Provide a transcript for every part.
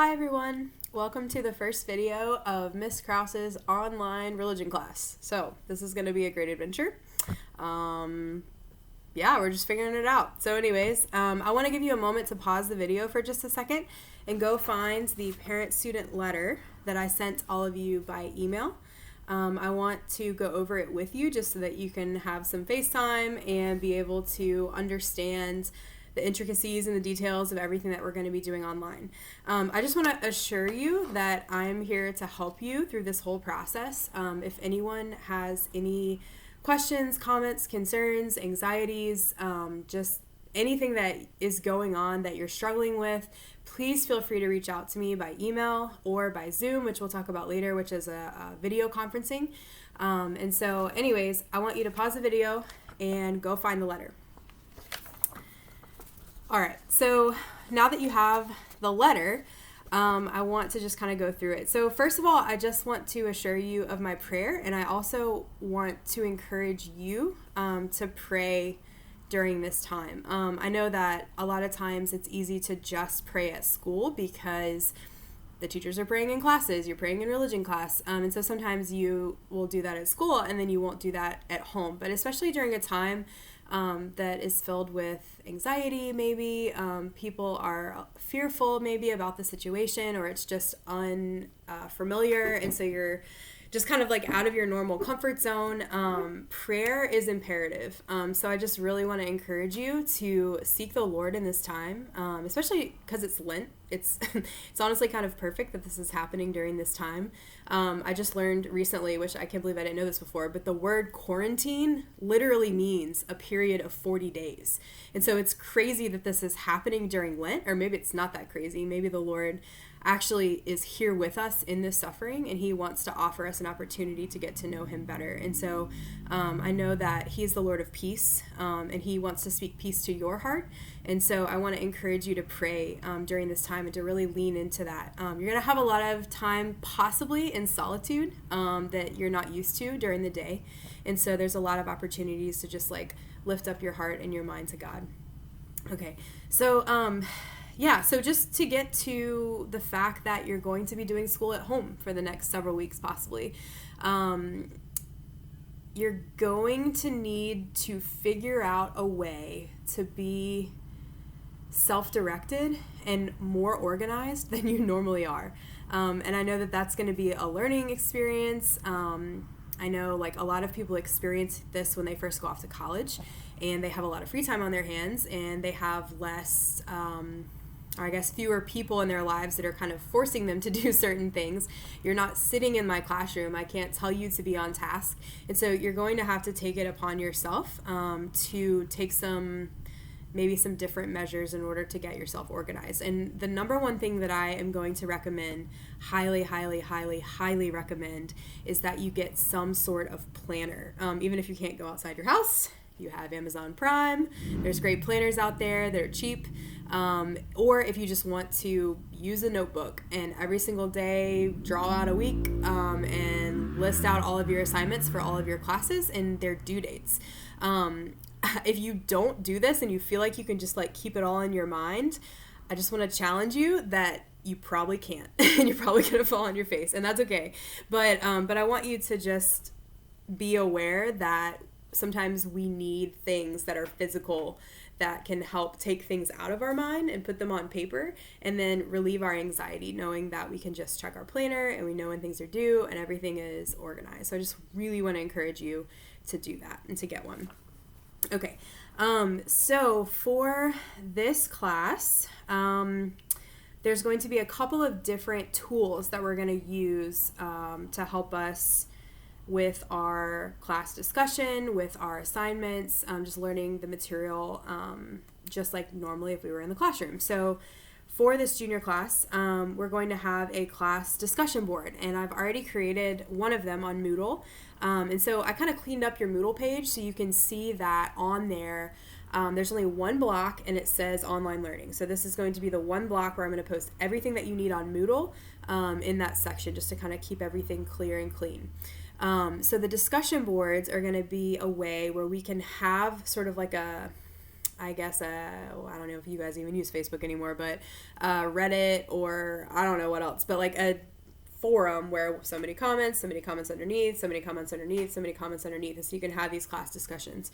Hi everyone, welcome to the first video of Miss Krause's online religion class. So this is going to be a great adventure. We're just figuring it out. So anyways, I want to give you a moment to pause the video for just a second and go find the parent-student letter that I sent all of you by email. I want to go over it with you just so that you can have some FaceTime and be able to understand the intricacies and the details of everything that we're going to be doing online. I just want to assure you that I'm here to help you through this whole process. If anyone has any questions, comments, concerns, anxieties, just anything that is going on that you're struggling with, please feel free to reach out to me by email or by Zoom, which we'll talk about later, which is a video conferencing. And so anyways, I want you to pause the video and go find the letter. All right, so now that you have the letter, I want to just kind of go through it. So first of all, I just want to assure you of my prayer, and I also want to encourage you to pray during this time. I know that a lot of times it's easy to just pray at school because the teachers are praying in classes, you're praying in religion class, and so sometimes you will do that at school and then you won't do that at home. But especially during a time that is filled with anxiety, maybe people are fearful maybe about the situation, or it's just unfamiliar, and so you're just kind of like out of your normal comfort zone. Prayer is imperative. So I just really want to encourage you to seek the Lord in this time, especially because it's Lent. It's honestly kind of perfect that this is happening during this time. I just learned recently, which I can't believe I didn't know this before, but the word quarantine literally means a period of 40 days. And so it's crazy that this is happening during Lent, or maybe it's not that crazy. Maybe the Lord actually is here with us in this suffering, and he wants to offer us an opportunity to get to know him better. And so I know that he's the Lord of peace, and he wants to speak peace to your heart. And so I want to encourage you to pray during this time and to really lean into that. You're going to have a lot of time possibly in solitude that you're not used to during the day. And so there's a lot of opportunities to just like lift up your heart and your mind to God. Okay, so so just to get to the fact that you're going to be doing school at home for the next several weeks possibly, you're going to need to figure out a way to be self-directed and more organized than you normally are. And I know that that's going to be a learning experience. I know like a lot of people experience this when they first go off to college and they have a lot of free time on their hands and they have less, or I guess fewer people in their lives that are kind of forcing them to do certain things. You're not sitting in my classroom. I can't tell you to be on task. And so you're going to have to take it upon yourself to take maybe some different measures in order to get yourself organized. And the number one thing that I am going to recommend, highly, highly, highly, highly recommend, is that you get some sort of planner. Even if you can't go outside your house, you have Amazon Prime. There's great planners out there that are cheap. Or if you just want to use a notebook and every single day draw out a week and list out all of your assignments for all of your classes and their due dates. If you don't do this and you feel like you can just like keep it all in your mind, I just want to challenge you that you probably can't and you're probably going to fall on your face, and that's okay. But I want you to just be aware that sometimes we need things that are physical that can help take things out of our mind and put them on paper and then relieve our anxiety, knowing that we can just check our planner and we know when things are due and everything is organized. So I just really want to encourage you to do that and to get one. Okay, so for this class, there's going to be a couple of different tools that we're going to use to help us with our class discussion, with our assignments, just learning the material just like normally if we were in the classroom. So for this junior class, we're going to have a class discussion board, and I've already created one of them on Moodle. And so I kind of cleaned up your Moodle page so you can see that on there there's only one block and it says online learning. So this is going to be the one block where I'm going to post everything that you need on Moodle in that section, just to kind of keep everything clear and clean. So the discussion boards are going to be a way where we can have sort of like a I guess, well, I don't know if you guys even use Facebook anymore, but Reddit, or I don't know what else, but like a forum where somebody comments underneath, somebody comments underneath, somebody comments underneath, and so you can have these class discussions.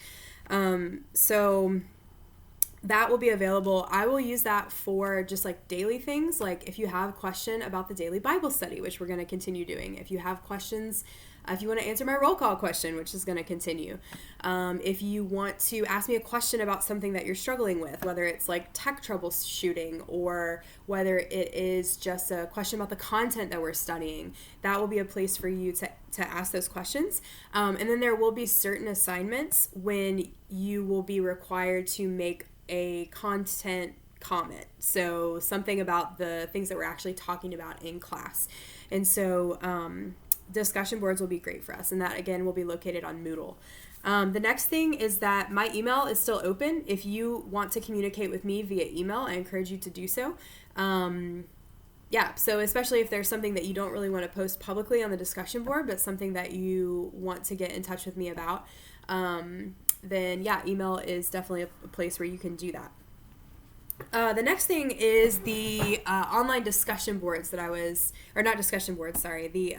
So that will be available. I will use that for just like daily things. Like if you have a question about the daily Bible study, which we're going to continue doing. If you have questions, if you want to answer my roll call question, which is going to continue. If you want to ask me a question about something that you're struggling with, whether it's like tech troubleshooting or whether it is just a question about the content that we're studying, that will be a place for you to ask those questions. And then there will be certain assignments when you will be required to make a content comment. So something about the things that we're actually talking about in class. And so discussion boards will be great for us. And that, again, will be located on Moodle. The next thing is that my email is still open. If you want to communicate with me via email, I encourage you to do so. So especially if there's something that you don't really want to post publicly on the discussion board, but something that you want to get in touch with me about, then email is definitely a place where you can do that. The next thing is the online discussion boards that the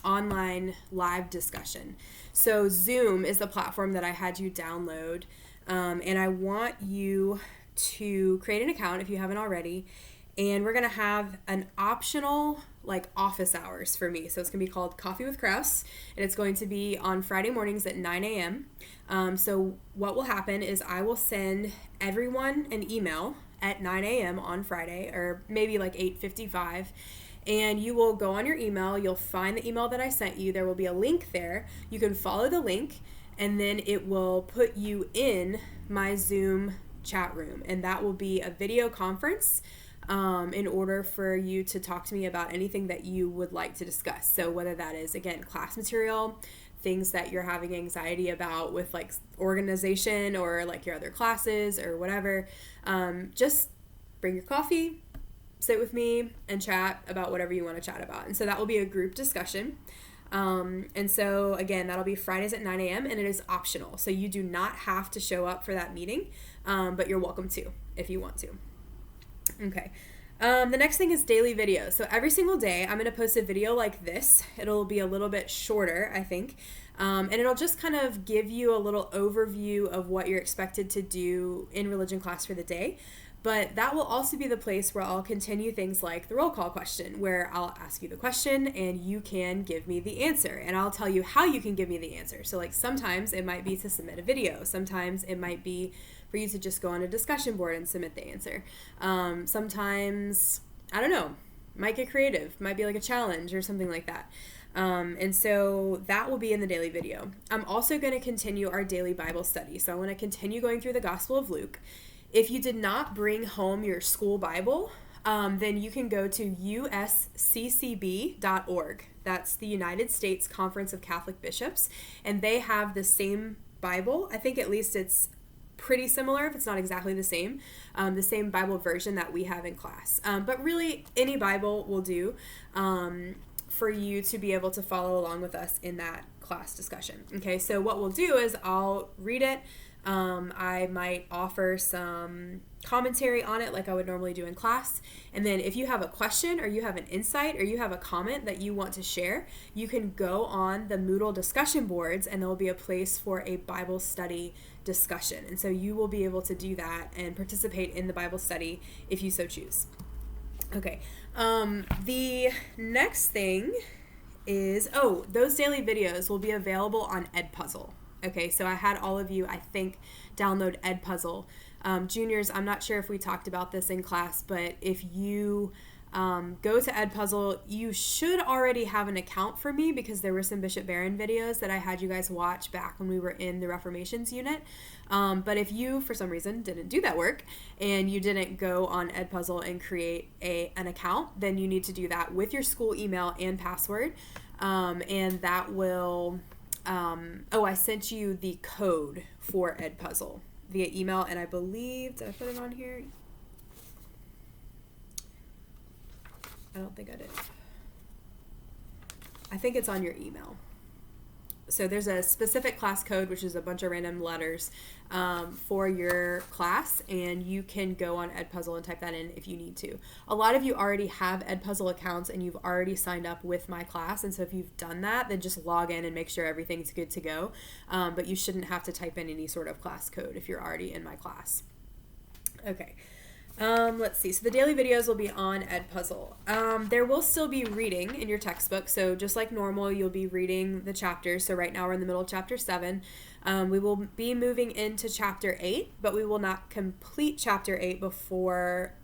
online live discussion. So Zoom is the platform that I had you download, and I want you to create an account if you haven't already, and we're going to have an optional like office hours for me. So it's going to be called Coffee with Krause, and it's going to be on Friday mornings at 9 a.m. So what will happen is I will send everyone an email at 9 a.m. on Friday, or maybe like 8:55, and you will go on your email, you'll find the email that I sent you, there will be a link there, you can follow the link, and then it will put you in my Zoom chat room, and that will be a video conference in order for you to talk to me about anything that you would like to discuss. So whether that is, again, class material, things that you're having anxiety about with like organization or like your other classes or whatever, just bring your coffee, sit with me, and chat about whatever you want to chat about. And so that will be a group discussion. And so again, that'll be Fridays at 9 a.m. and it is optional. So you do not have to show up for that meeting, but you're welcome to if you want to. Okay. The next thing is daily videos. So every single day I'm going to post a video like this. It'll be a little bit shorter, I think. And it'll just kind of give you a little overview of what you're expected to do in religion class for the day. But that will also be the place where I'll continue things like the roll call question, where I'll ask you the question and you can give me the answer. And I'll tell you how you can give me the answer. So like sometimes it might be to submit a video. Sometimes it might be for you to just go on a discussion board and submit the answer. Sometimes, I don't know, might get creative, might be like a challenge or something like that. And so that will be in the daily video. I'm also going to continue our daily Bible study. So I want to continue going through the Gospel of Luke. If you did not bring home your school Bible, then you can go to usccb.org. That's the United States Conference of Catholic Bishops, and they have the same Bible. I think at least it's pretty similar, if it's not exactly the same Bible version that we have in class. But really, any Bible will do for you to be able to follow along with us in that class discussion. Okay, so what we'll do is I'll read it. I might offer some commentary on it like I would normally do in class. And then if you have a question or you have an insight or you have a comment that you want to share, you can go on the Moodle discussion boards and there will be a place for a Bible study discussion. And so you will be able to do that and participate in the Bible study if you so choose. Okay. The next thing is, those daily videos will be available on Edpuzzle. Okay, so I had all of you, I think, download Edpuzzle. Juniors, I'm not sure if we talked about this in class, but if you go to Edpuzzle, you should already have an account for me because there were some Bishop Barron videos that I had you guys watch back when we were in the Reformations unit. But if you, for some reason, didn't do that work and you didn't go on Edpuzzle and create an account, then you need to do that with your school email and password, and that will... I sent you the code for Edpuzzle via email, and I believe, did I put it on here? I don't think I did. I think it's on your email. So there's a specific class code, which is a bunch of random letters for your class, and you can go on Edpuzzle and type that in if you need to. A lot of you already have Edpuzzle accounts and you've already signed up with my class, and so if you've done that, then just log in and make sure everything's good to go. But you shouldn't have to type in any sort of class code if you're already in my class. Okay. Let's see. So the daily videos will be on Edpuzzle. There will still be reading in your textbook. So just like normal, you'll be reading the chapters. So right now we're in the middle of chapter 7. We will be moving into chapter 8, but we will not complete chapter 8 before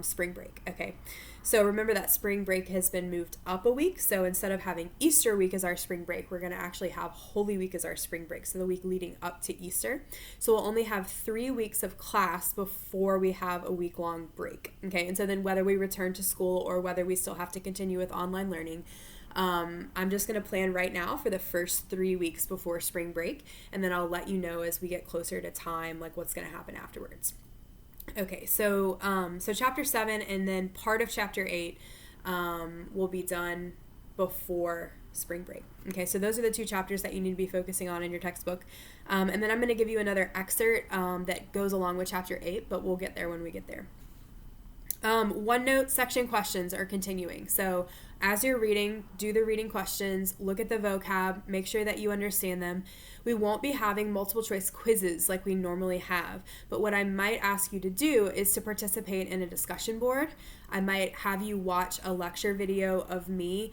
spring break. Okay. So remember that spring break has been moved up a week. So instead of having Easter week as our spring break, we're going to actually have Holy Week as our spring break. So the week leading up to Easter. So we'll only have 3 weeks of class before we have a week-long break. Okay. And so then whether we return to school or whether we still have to continue with online learning, I'm just going to plan right now for the first 3 weeks before spring break. And then I'll let you know as we get closer to time, like what's going to happen afterwards. Okay, so chapter 7 and then part of chapter 8 will be done before spring break. Okay, so those are the 2 chapters that you need to be focusing on in your textbook. And then I'm going to give you another excerpt that goes along with chapter 8, but we'll get there when we get there. OneNote section questions are continuing. So as you're reading, do the reading questions, look at the vocab, make sure that you understand them. We won't be having multiple choice quizzes like we normally have, but what I might ask you to do is to participate in a discussion board. I might have you watch a lecture video of me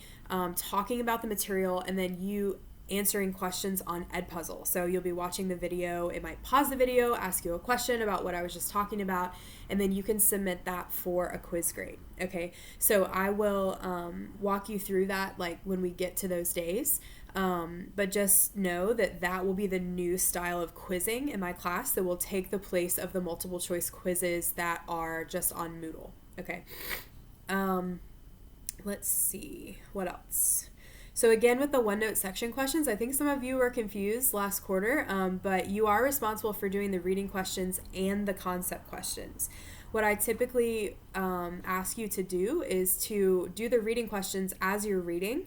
talking about the material and then you answering questions on Edpuzzle. So you'll be watching the video, it might pause the video, ask you a question about what I was just talking about, and then you can submit that for a quiz grade. Okay, so I will walk you through that like when we get to those days. But just know that that will be the new style of quizzing in my class that will take the place of the multiple choice quizzes that are just on Moodle. Okay. Let's see, what else? So again, with the OneNote section questions, I think some of you were confused last quarter, but you are responsible for doing the reading questions and the concept questions. What I typically ask you to do is to do the reading questions as you're reading,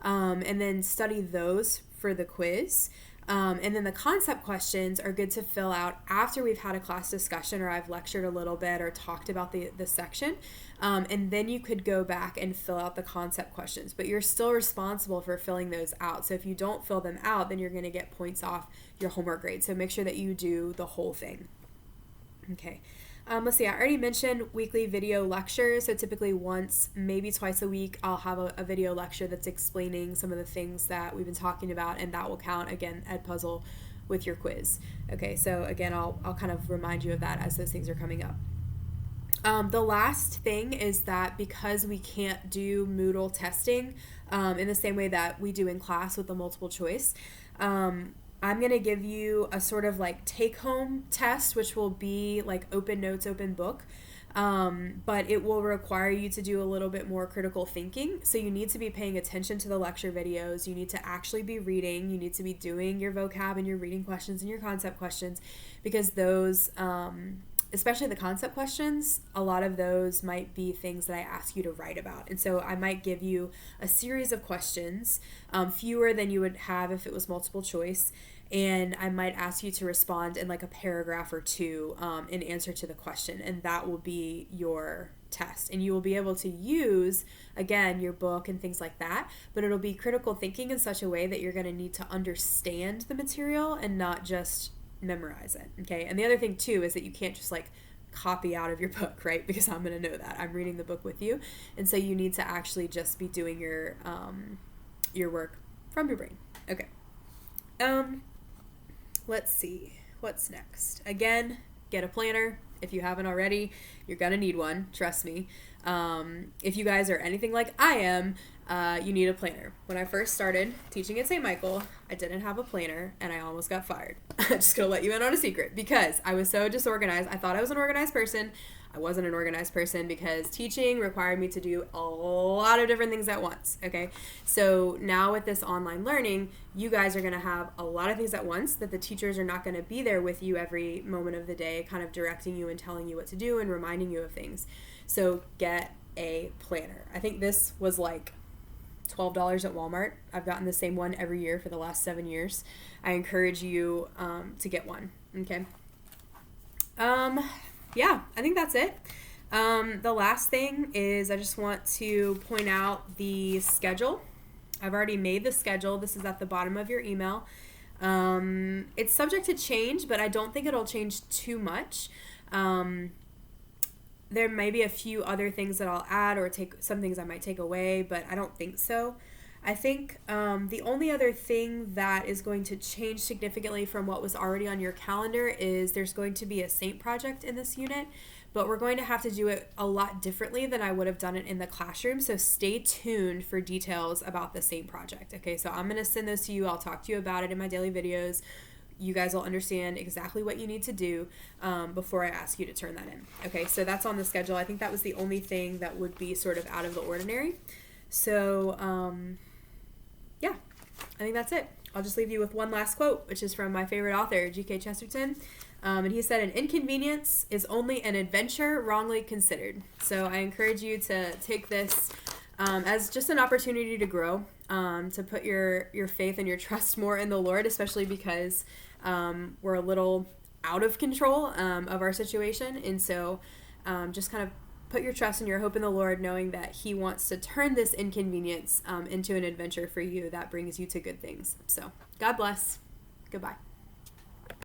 and then study those for the quiz. And then the concept questions are good to fill out after we've had a class discussion or I've lectured a little bit or talked about the section. And then you could go back and fill out the concept questions, but you're still responsible for filling those out. So if you don't fill them out, then you're going to get points off your homework grade. So make sure that you do the whole thing. Okay. Let's see, I already mentioned weekly video lectures. So typically once, maybe twice a week, I'll have a video lecture that's explaining some of the things that we've been talking about, and that will count, again, Edpuzzle with your quiz. Okay, so again, I'll kind of remind you of that as those things are coming up. The last thing is that because we can't do Moodle testing in the same way that we do in class with the multiple choice, I'm going to give you a sort of like take-home test, which will be like open notes, open book, but it will require you to do a little bit more critical thinking. So you need to be paying attention to the lecture videos. You need to actually be reading. You need to be doing your vocab and your reading questions and your concept questions, because those, especially the concept questions, a lot of those might be things that I ask you to write about. And so I might give you a series of questions, fewer than you would have if it was multiple choice. And I might ask you to respond in like a paragraph or 2 in answer to the question. And that will be your test. And you will be able to use, again, your book and things like that. But it'll be critical thinking in such a way that you're going to need to understand the material and not just memorize it. Okay. And the other thing too is that you can't just like copy out of your book, right? Because I'm going to know that I'm reading the book with you. And so you need to actually just be doing your work from your brain. Okay. Let's see what's next. Again, get a planner. If you haven't already, you're gonna need one, trust me. If you guys are anything like I am, you need a planner. When I first started teaching at St. Michael, I didn't have a planner and I almost got fired. I'm just gonna let you in on a secret because I was so disorganized. I thought I was an organized person. I wasn't an organized person because teaching required me to do a lot of different things at once, okay? So now with this online learning, you guys are going to have a lot of things at once that the teachers are not going to be there with you every moment of the day, kind of directing you and telling you what to do and reminding you of things. So get a planner. I think this was like $12 at Walmart. I've gotten the same one every year for the last 7 years. I encourage you to get one. Okay. Yeah, I think that's it. The last thing is I just want to point out the schedule. I've already made the schedule. This is at the bottom of your email. It's subject to change, but I don't think it'll change too much. There may be a few other things that I'll add or some things I might take away, but I don't think so. I think the only other thing that is going to change significantly from what was already on your calendar is there's going to be a Saint project in this unit, but we're going to have to do it a lot differently than I would have done it in the classroom. So stay tuned for details about the Saint project. Okay, so I'm going to send those to you. I'll talk to you about it in my daily videos. You guys will understand exactly what you need to do before I ask you to turn that in. Okay, so that's on the schedule. I think that was the only thing that would be sort of out of the ordinary. So, yeah, I think that's it. I'll just leave you with one last quote, which is from my favorite author, G.K. Chesterton. And he said, "An inconvenience is only an adventure wrongly considered." So I encourage you to take this as just an opportunity to grow, to put your faith and your trust more in the Lord, especially because we're a little out of control of our situation. And so just kind of put your trust and your hope in the Lord, knowing that He wants to turn this inconvenience into an adventure for you that brings you to good things. So God bless. Goodbye.